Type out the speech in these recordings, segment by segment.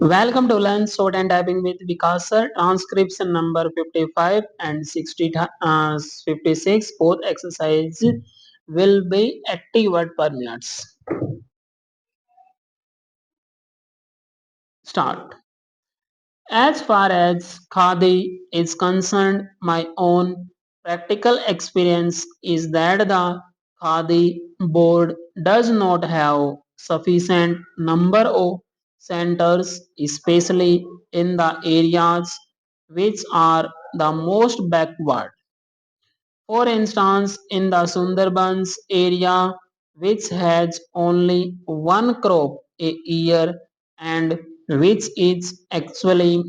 Welcome to Learn Short and Typing with Vikas sir. Transcription number 55 and 56. Both exercise will be 80 word per minute. Start. As far as Khadi is concerned, my own practical experience is that the Khadi board does not have sufficient number of centers, especially in the areas which are the most backward. For instance, in the Sundarbans area, which has only one crop a year and which is actually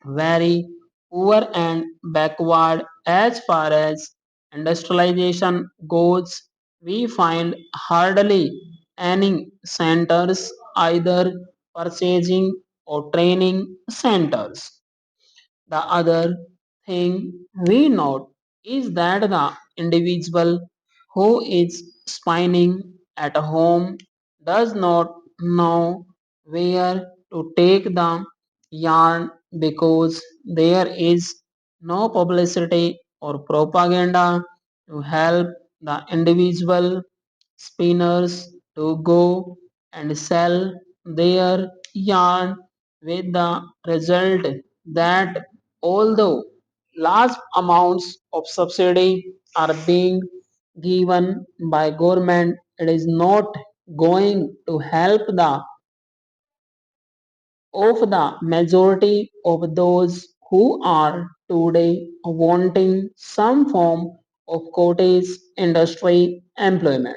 very poor and backward as far as industrialization goes, we find hardly any centers, either purchasing or training centers. The other thing we note is that the individual who is spinning at home does not know where to take the yarn because there is no publicity or propaganda to help the individual spinners to go and sell their yarn, with the result that although large amounts of subsidy are being given by government, it is not going to help the of the majority of those who are today wanting some form of cottage industry employment.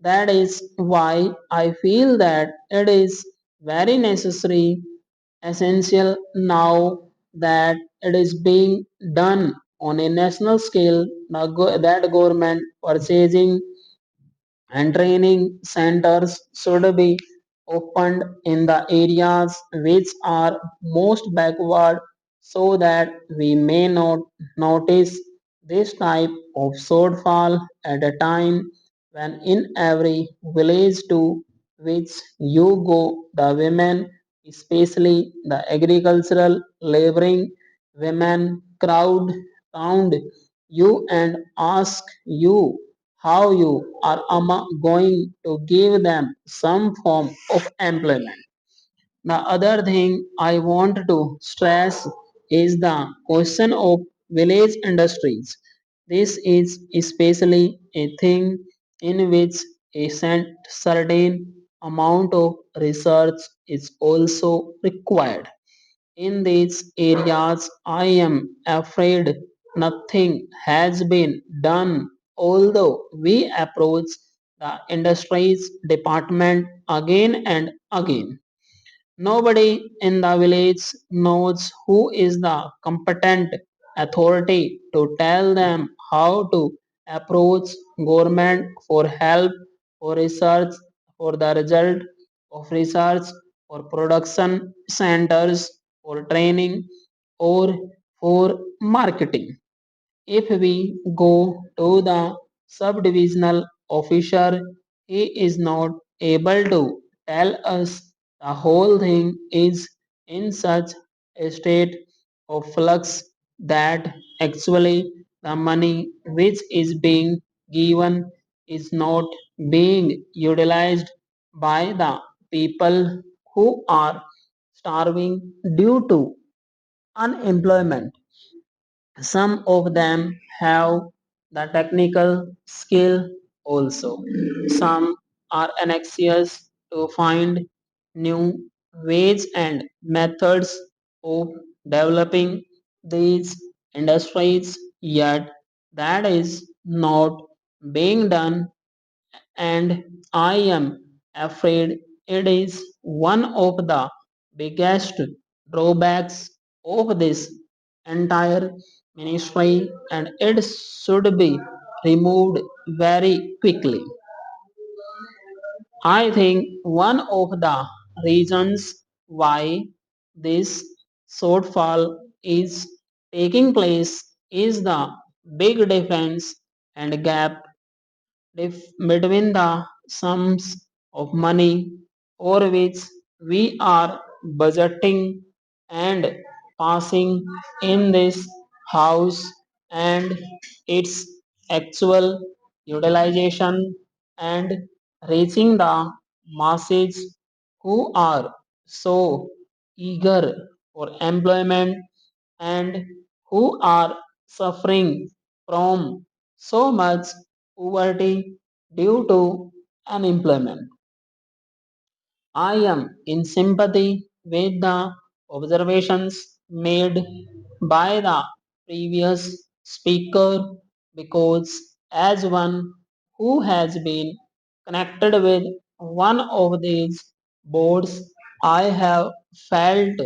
That is why I feel that it is very necessary, essential now that it is being done on a national scale, that government purchasing and training centers should be opened in the areas which are most backward so that we may not notice this type of shortfall at a time when in every village to which you go, the women, especially the agricultural laboring women, crowd round you and ask you how you are going to give them some form of employment. The other thing I want to stress is the question of village industries. This is especially a thing in which a certain amount of research is also required. In these areas, I am afraid nothing has been done, although we approach the industries department again and again. Nobody in the village knows who is the competent authority to tell them how to approach government for help, for research, for the result of research, for production centers, for training, or for marketing. If we go to the subdivisional officer, he is not able to tell us the whole thing is in such a state of flux that actually the money which is being given is not being utilized by the people who are starving due to unemployment. Some of them have the technical skill also. Some are anxious to find new ways and methods of developing these industries, yet that is not being done, and I am afraid it is one of the biggest drawbacks of this entire ministry, and it should be removed very quickly. I think one of the reasons why this shortfall is taking place is the big difference and gap between the sums of money for which we are budgeting and passing in this house and its actual utilization and reaching the masses who are so eager for employment and who are suffering from so much poverty due to unemployment. I am in sympathy with the observations made by the previous speaker because, as one who has been connected with one of these boards, I have felt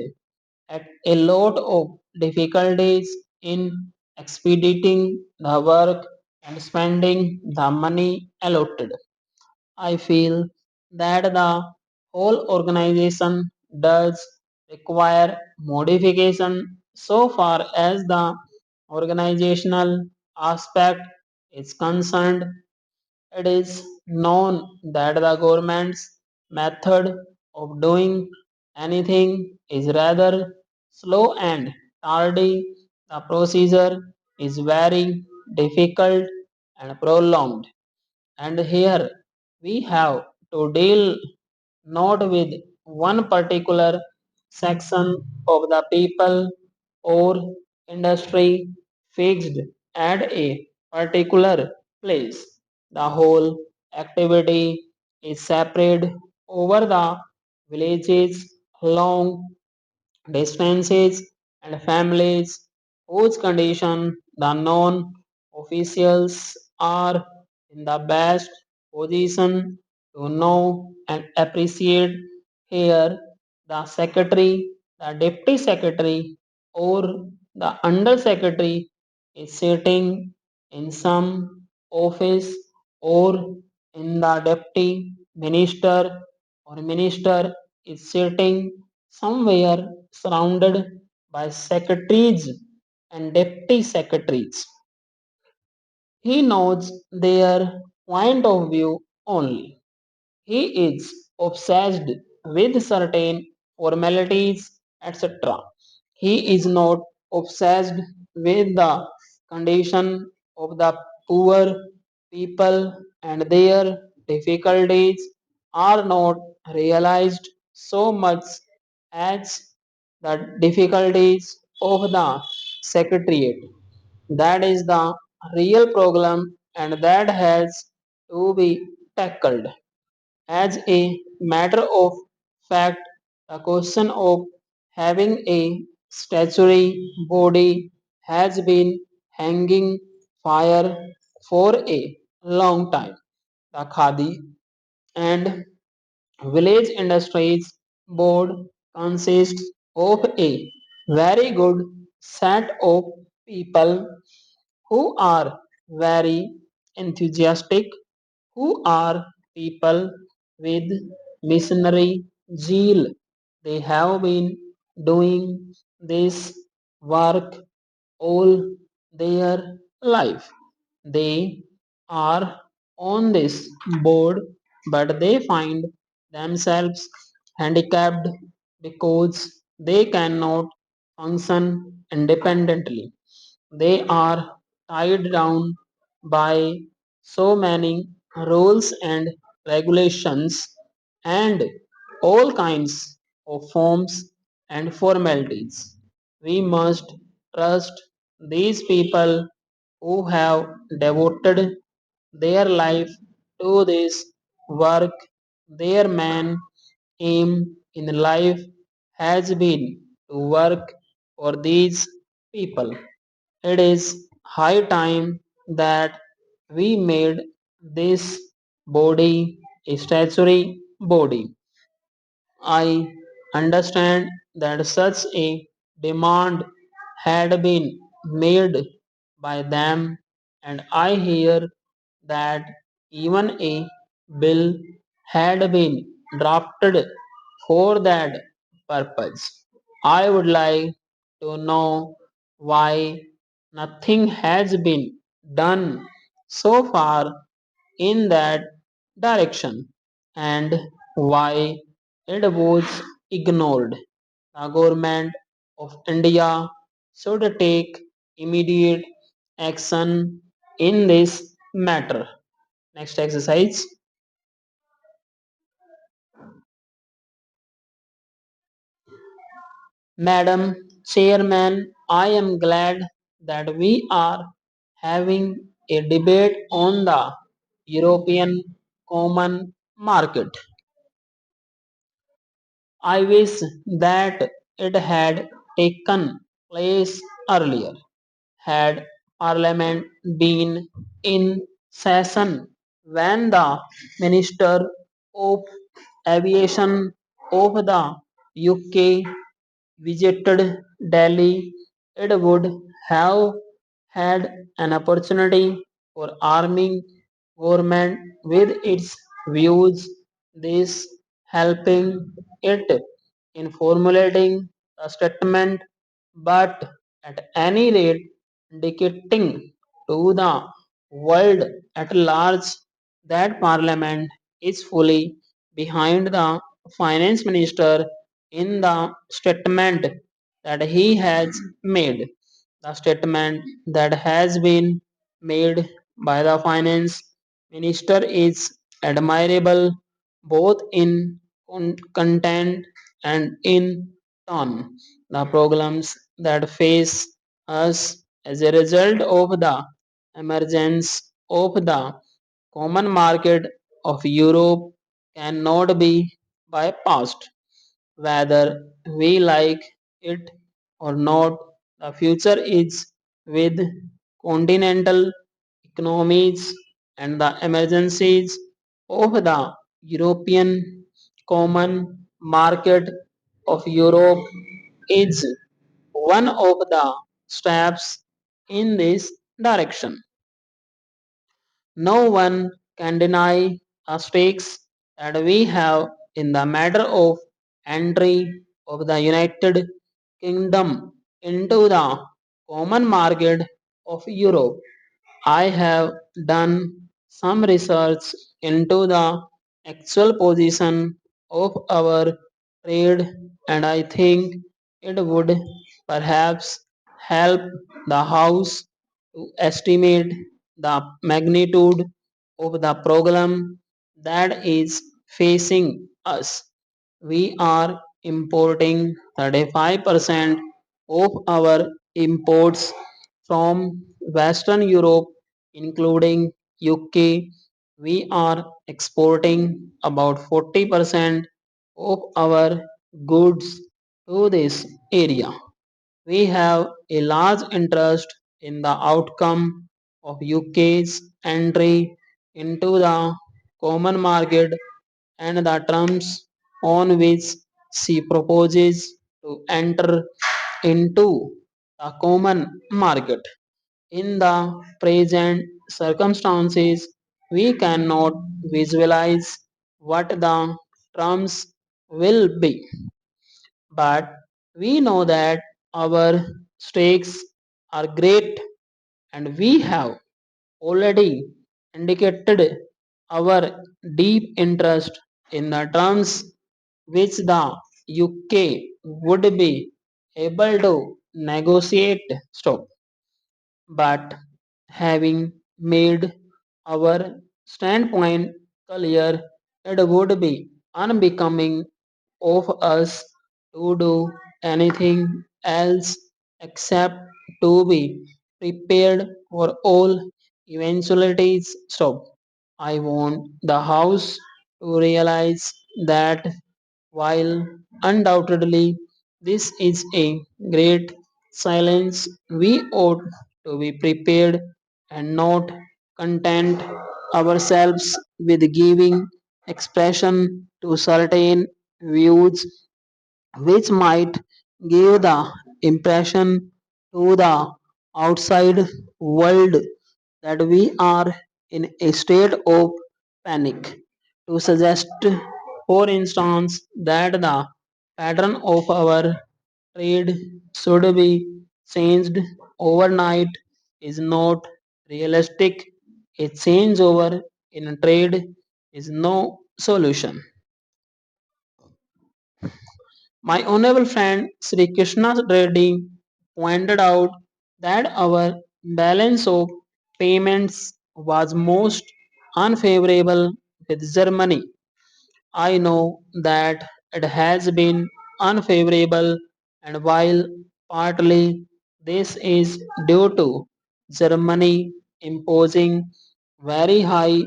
at a lot of difficulties in expediting the work and spending the money allotted. I feel that the whole organization does require modification so far as the organizational aspect is concerned. It is known that the government's method of doing anything is rather slow and tardy. The procedure is very difficult and prolonged. And here we have to deal not with one particular section of the people or industry fixed at a particular place. The whole activity is spread over the villages along distances and families whose condition the non officials are in the best position to know and appreciate. Here the secretary, the deputy secretary, or the under secretary is sitting in some office or in the deputy minister or minister is sitting somewhere surrounded by secretaries and deputy secretaries. He knows their point of view only. He is obsessed with certain formalities, etc. He is not obsessed with the condition of the poor people, and their difficulties are not realized so much as the difficulties of the secretariat. That is the real problem, and that has to be tackled. As a matter of fact, the question of having a statutory body has been hanging fire for a long time. The Khadi and Village Industries Board consists of a very good set of people who are very enthusiastic, who are people with missionary zeal. They have been doing this work all their life. They are on this board, but they find themselves handicapped because they cannot function independently. They are tied down by so many rules and regulations and all kinds of forms and formalities. We must trust these people who have devoted their life to this work. Their main aim in life has been to work for these people. It is high time that we made this body a statutory body. I understand that such a demand had been made by them, and I hear that even a bill had been drafted for that purpose. I would like to know why nothing has been done so far in that direction and why it was ignored. the government of India should take immediate action in this matter. Next exercise. Madam Chairman, I am glad that we are having a debate on the European Common Market. I wish that it had taken place earlier. Had Parliament been in session when the Minister of Aviation of the UK visited Delhi, it would have had an opportunity for arming government with its views, this helping it in formulating a statement, but at any rate dictating to the world at large that Parliament is fully behind the Finance Minister in the statement that he has made. The statement that has been made by the Finance Minister is admirable both in content and in tone. The problems that face us as a result of the emergence of the common market of Europe cannot be bypassed. Whether we like it or not, the future is with continental economies and the emergencies of the European common market of Europe is one of the steps in this direction. No one can deny the stakes that we have in the matter of entry of the United Kingdom into the common market of Europe. I have done some research into the actual position of our trade, and I think it would perhaps help the House to estimate the magnitude of the problem that is facing us. We are importing 35% of our imports from Western Europe, including UK. We are exporting about 40% of our goods to this area. We have a large interest in the outcome of UK's entry into the common market and the terms on which she proposes to enter into the common market. In the present circumstances, we cannot visualize what the terms will be, but we know that our stakes are great and we have already indicated our deep interest in the terms which the UK would be able to negotiate. Stop. But having made our standpoint clear, it would be unbecoming of us to do anything else except to be prepared for all eventualities. Stop. I want the House to realize that while undoubtedly this is a great silence, we ought to be prepared and not content ourselves with giving expression to certain views which might give the impression to the outside world that we are in a state of panic. To suggest, for instance, that the pattern of our trade should be changed overnight is not realistic. A changeover in trade is no solution. My honorable friend Sri Krishna Reddy pointed out that our balance of payments was most unfavorable with Germany. I know that it has been unfavorable, and while partly this is due to Germany imposing very high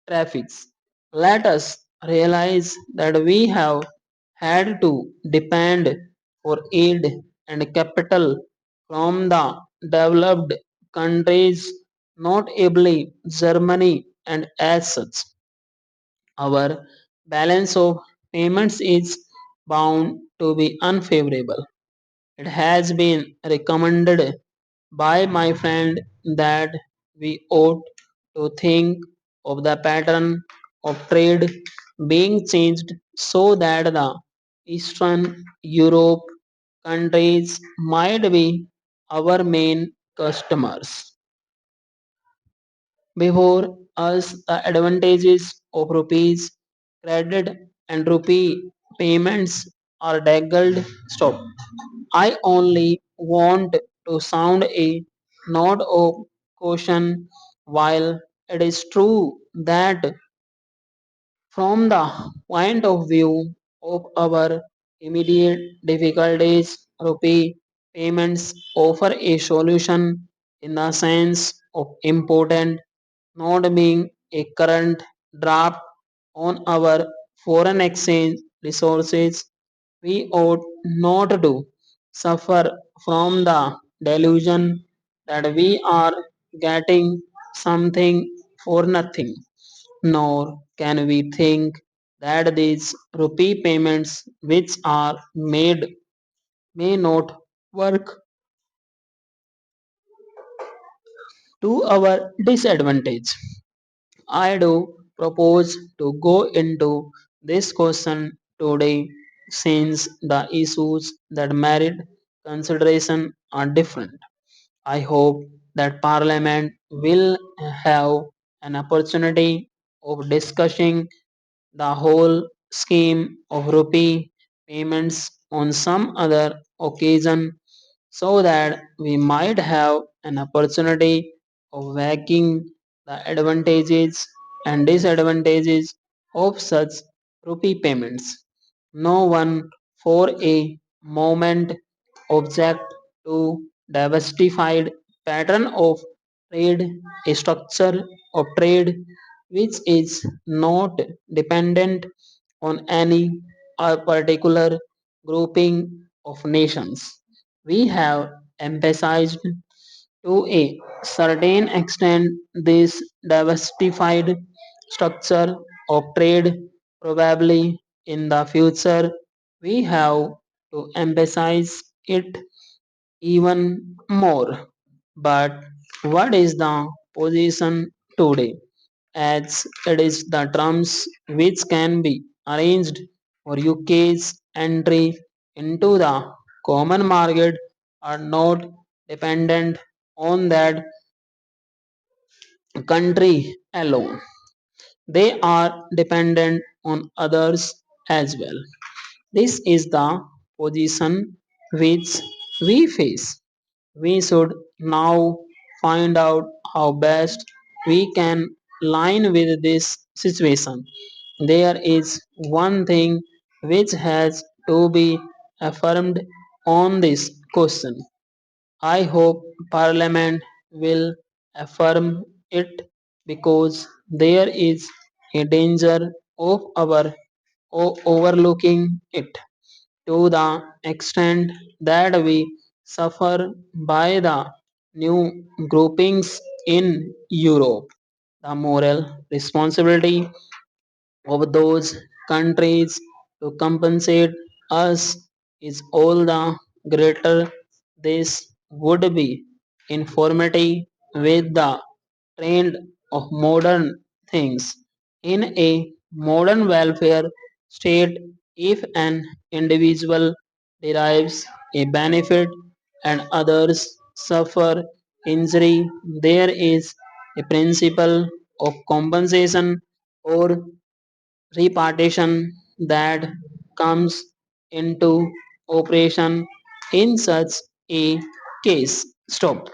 tariffs, let us realize that we have had to depend for aid and capital from the developed countries, notably Germany, and as such, our balance of payments is bound to be unfavorable. It has been recommended by my friend that we ought to think of the pattern of trade being changed so that the Eastern Europe countries might be our main customers. Before us, the advantages of rupees credit and rupee payments are daggled. Stop. I only want to sound a note of caution. While it is true that from the point of view of our immediate difficulties, rupee payments offer a solution in the sense of important not being a current draft on our foreign exchange resources. We ought not to suffer from the delusion that we are getting something for nothing, nor can we think that these rupee payments which are made may not work to our disadvantage. I do propose to go into this question today since the issues that merit consideration are different. I hope that Parliament will have an opportunity of discussing the whole scheme of rupee payments on some other occasion so that we might have an opportunity of weighing the advantages and disadvantages of such rupee payments. No one for a moment object to diversified pattern of trade, a structure of trade which is not dependent on any particular grouping of nations. We have emphasized to a certain extent this diversified structure of trade. Probably in the future we have to emphasize it even more. But what is the position today? As it is the terms which can be arranged for UK's entry into the common market are not dependent on that country alone. They are dependent on others as well. This is the position which we face. We should now find out how best we can line with this situation. There is one thing which has to be affirmed on this question. I hope Parliament will affirm it because there is a danger of our overlooking it to the extent that we suffer by the new groupings in Europe. The moral responsibility of those countries to compensate us is all the greater. This would be informative with the trend of modern things. In a modern welfare state, if an individual derives a benefit and others suffer injury, there is a principle of compensation or repartition that comes into operation in such a case. Stop.